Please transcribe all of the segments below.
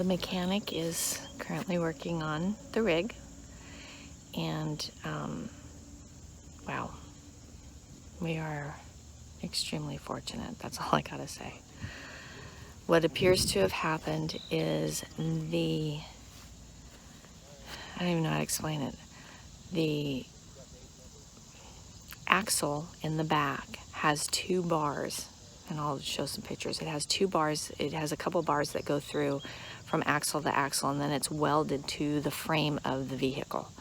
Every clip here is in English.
the mechanic is currently working on the rig, and wow, we are extremely fortunate. That's all I gotta say. What appears to have happened is I don't even know how to explain it. The axle in the back has two bars, and I'll show some pictures. It has two bars. It has a couple bars that go through from axle to axle, and then it's welded to the frame of the vehicle.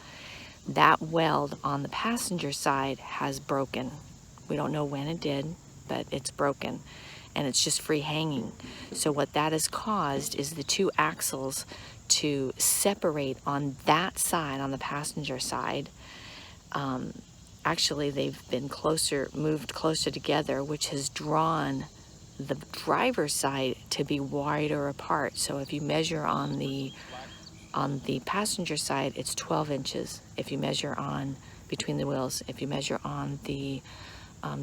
That weld on the passenger side has broken. We don't know when it did, but it's broken, and it's just free hanging. So what that has caused is the two axles to separate on that side, on the passenger side. Actually, they've been moved closer together, which has drawn the driver's side to be wider apart. So if you measure on the passenger side, it's 12 inches. If you measure on between the wheels, if you measure on the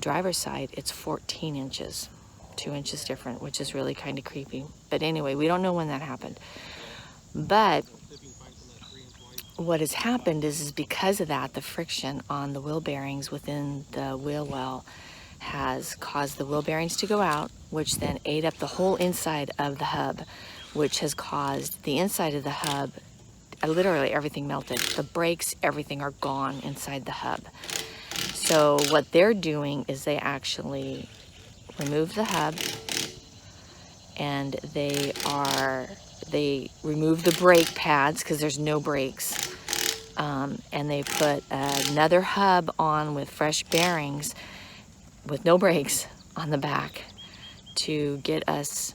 driver's side, it's 14 inches, 2 inches different, which is really kind of creepy. But anyway, we don't know when that happened. But what has happened is because of that, the friction on the wheel bearings within the wheel well has caused the wheel bearings to go out, which then ate up the whole inside of the hub, which has caused the inside of the hub, literally everything melted. The brakes, everything are gone inside the hub. So what they're doing is they actually remove the hub, and they remove the brake pads because there's no brakes, and they put another hub on with fresh bearings with no brakes on the back to get us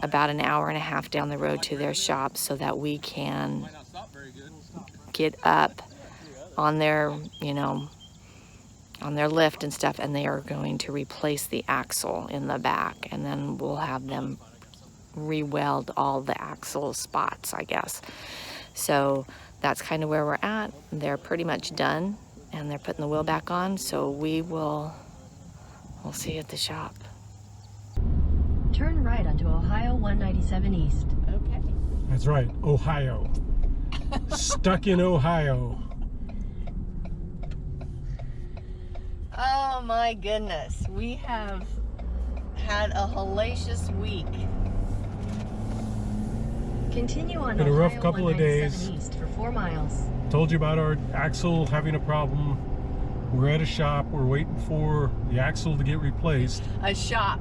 about an hour and a half down the road to their shop so that we can get up on their, on their lift and stuff, and they are going to replace the axle in the back, and then we'll have them re-weld all the axle spots, I guess. So that's kind of where we're at. They're pretty much done, and they're putting the wheel back on, so we'll see you at the shop. Turn right onto Ohio 197 East. Okay. That's right, Ohio. Stuck in Ohio. Oh my goodness, we have had a hellacious week. Continue on Been a rough Ohio couple of days. 197 East for 4 miles. Told you about our axle having a problem. We're at a shop. We're waiting for the axle to get replaced. A shop.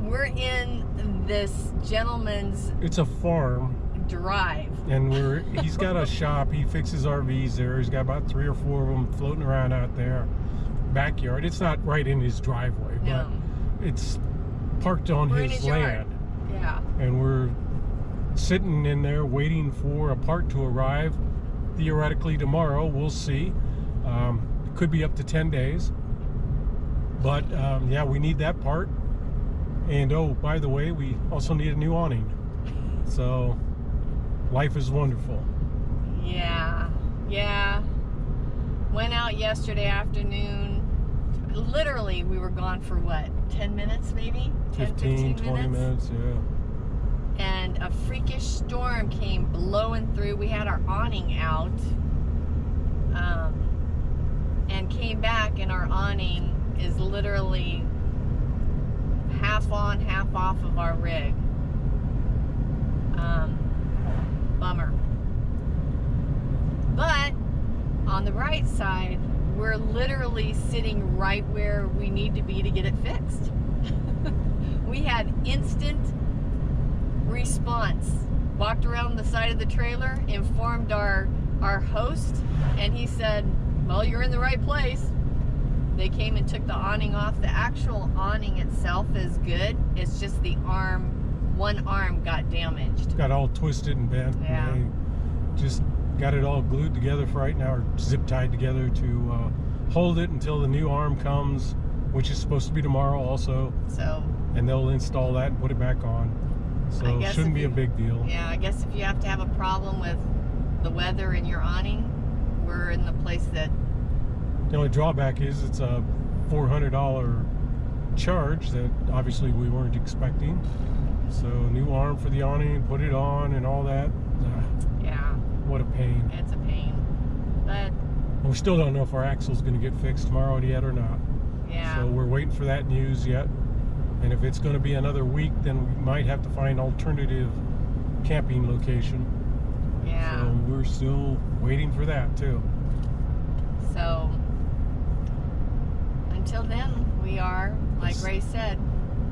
We're in this gentleman's It's a farm, drive. and he's got a shop. He fixes RVs there. He's got about 3 or 4 of them floating around out there. Backyard. It's not right in his driveway, No. but it's parked on We're in his his yard. land. Yeah. And we're sitting in there waiting for a part to arrive. Theoretically tomorrow, we'll see. It could be up to 10 days. But yeah, we need that part. And oh, by the way, we also need a new awning. So life is wonderful. Yeah. Went out yesterday afternoon. Literally, we were gone for what? 10 minutes maybe? 15, 20 minutes, yeah. And a freakish storm came blowing through. We had our awning out, and came back, and our awning is literally half on, half off of our rig. Bummer. But on the bright side, we're literally sitting right where we need to be to get it fixed. We had instant response. Walked around the side of the trailer, informed our host, and he said, well, you're in the right place. They came and took the awning off. The actual awning itself is good. It's just the one arm got damaged. Got all twisted and bent. Yeah. And they just got it all glued together for right now, or zip tied together to hold it until the new arm comes, which is supposed to be tomorrow also. So. And they'll install that and put it back on. So it shouldn't be a big deal. Yeah, I guess if you have to have a problem with the weather in your awning, we're in the place that... The only drawback is it's a $400 charge that obviously we weren't expecting. So new arm for the awning, put it on and all that. Yeah, What a pain. it's a pain. But We still don't know if our axle's going to get fixed tomorrow yet or not. yeah, So we're waiting for that news yet. And if it's going to be another week, then we might have to find alternative camping location. yeah. So we're still waiting for that too. So until then, we are, like Ray said,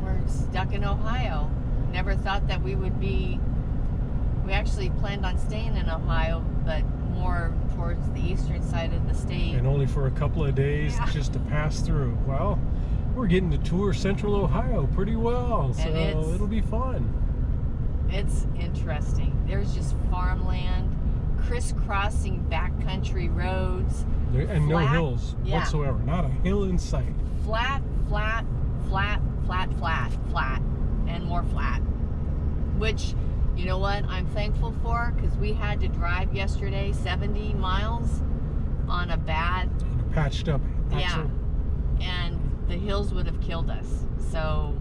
we're stuck in Ohio. Never thought that we would be. We actually planned on staying in Ohio, but more towards the eastern side of the state. And only for a couple of days Yeah. just to pass through. Well, we're getting to tour Central Ohio pretty well, so it'll be fun. It's interesting. There's just farmland, crisscrossing backcountry roads, And no flat, hills yeah. whatsoever. Not a hill in sight. flat, flat, flat, flat, flat, flat, and more flat. Which, you know what, I'm thankful for, because we had to drive yesterday 70 miles on a bad, And a patched up axle. and the hills would have killed us. So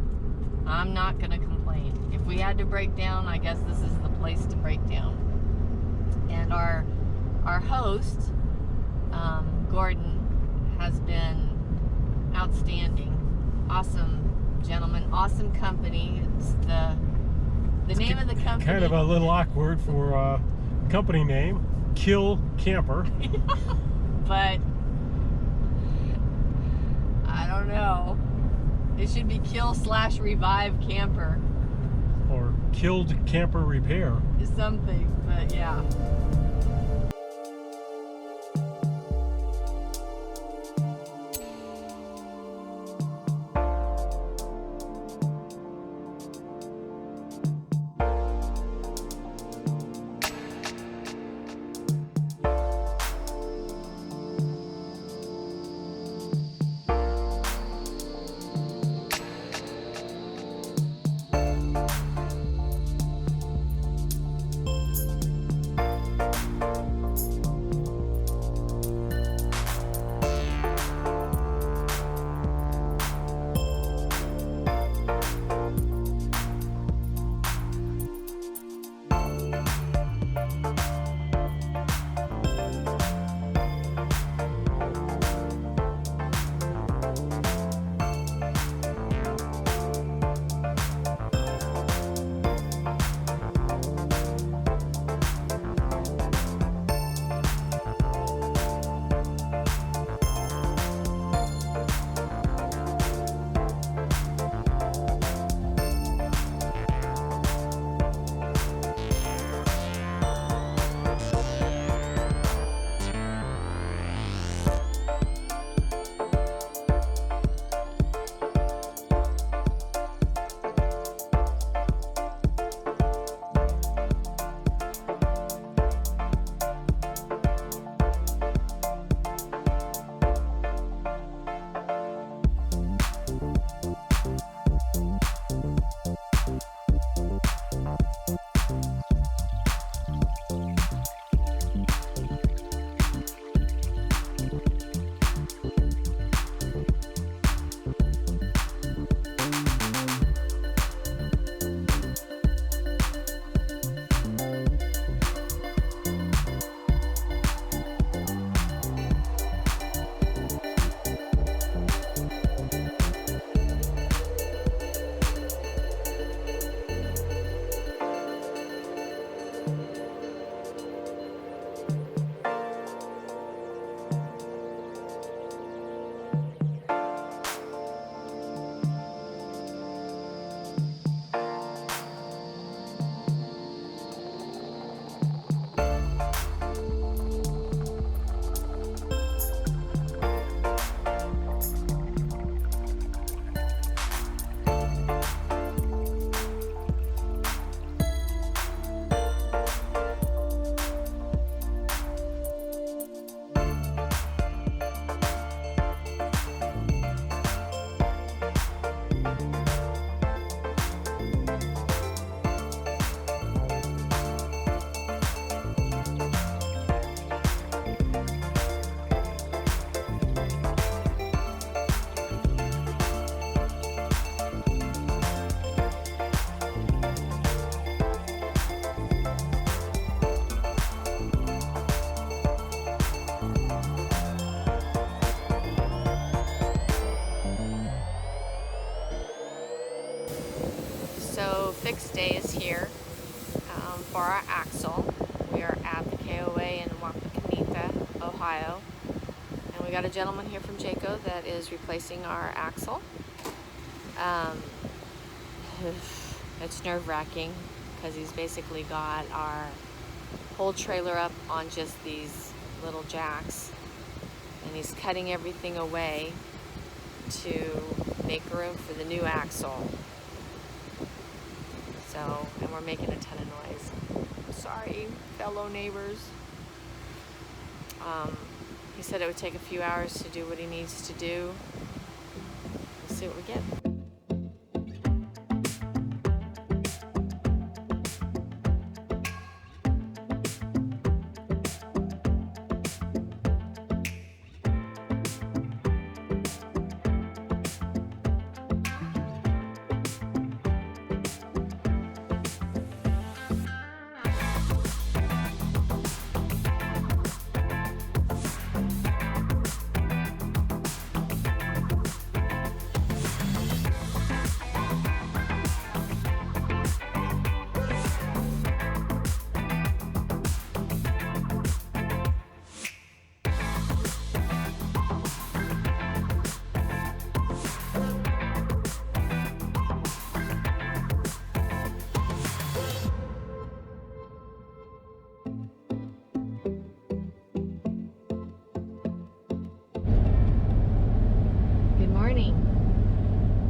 I'm not going to complain. If we had to break down, I guess this is the place to break down. And our host, Gordon, has been outstanding. Awesome gentleman, awesome company. It's the name of the company. Kind of a little awkward for company name, Kill Camper. But I don't know. It should be Kill/Revive Camper. Or Killed Camper Repair. Something, but yeah. day is here for our axle. We are at the KOA in Wapakoneta, Ohio. And we got a gentleman here from Jayco that is replacing our axle. It's nerve-wracking because he's basically got our whole trailer up on just these little jacks. And he's cutting everything away to make room for the new axle. So, and we're making a ton of noise. Sorry, fellow neighbors. He said it would take a few hours to do what he needs to do. We'll see what we get.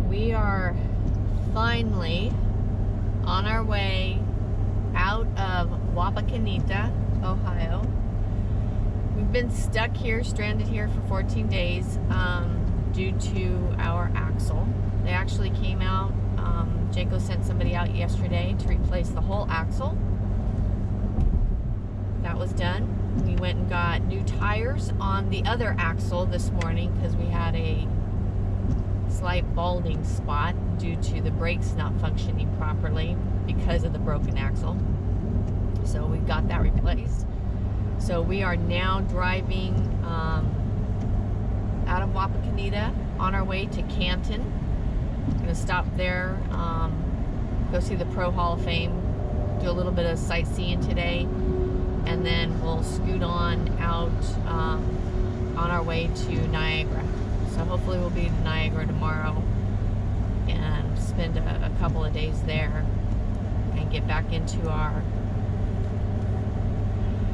We are finally on our way out of Wapakoneta, Ohio. We've been stuck here, stranded here for 14 days due to our axle. They actually came out, Jayco sent somebody out yesterday to replace the whole axle. That was done. We went and got new tires on the other axle this morning because we had a slight balding spot due to the brakes not functioning properly because of the broken axle. So we got that replaced. So we are now driving out of Wapakoneta on our way to Canton. We're going to stop there, go see the Pro Hall of Fame, do a little bit of sightseeing today, and then we'll scoot on out on our way to Niagara. So hopefully we'll be in Niagara tomorrow and spend a couple of days there and get back into our,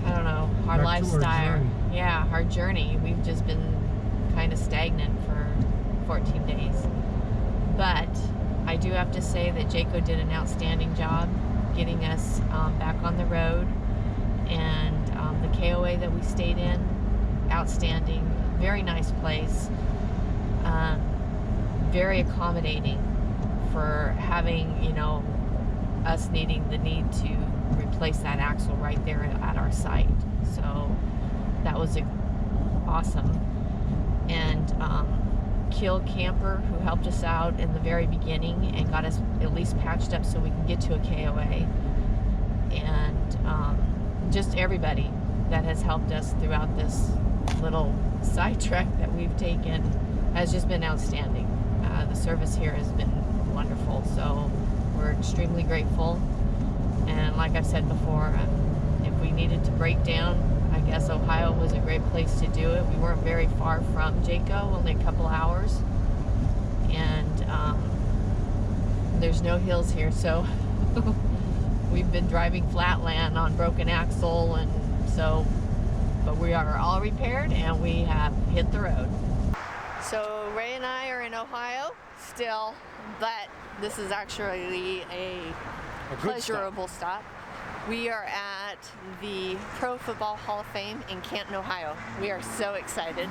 I don't know, our lifestyle. Yeah, our journey. We've just been kind of stagnant for 14 days. But I do have to say that Jayco did an outstanding job getting us back on the road. And the KOA that we stayed in, outstanding, very nice place. Very accommodating for having, you know, us needing the need to replace that axle right there at our site. So that was awesome. And Kill Camper, who helped us out in the very beginning and got us at least patched up so we can get to a KOA. And just everybody that has helped us throughout this little sidetrack that we've taken has just been outstanding. The service here has been wonderful, so we're extremely grateful. And like I said before, if we needed to break down, I guess Ohio was a great place to do it. We weren't very far from Jayco, only a couple hours, and there's no hills here, so we've been driving flatland on broken axle, and so, but we are all repaired and we have hit the road. So Ray and I are in Ohio still, but this is actually a pleasurable stop. We are at the Pro Football Hall of Fame in Canton, Ohio. We are so excited.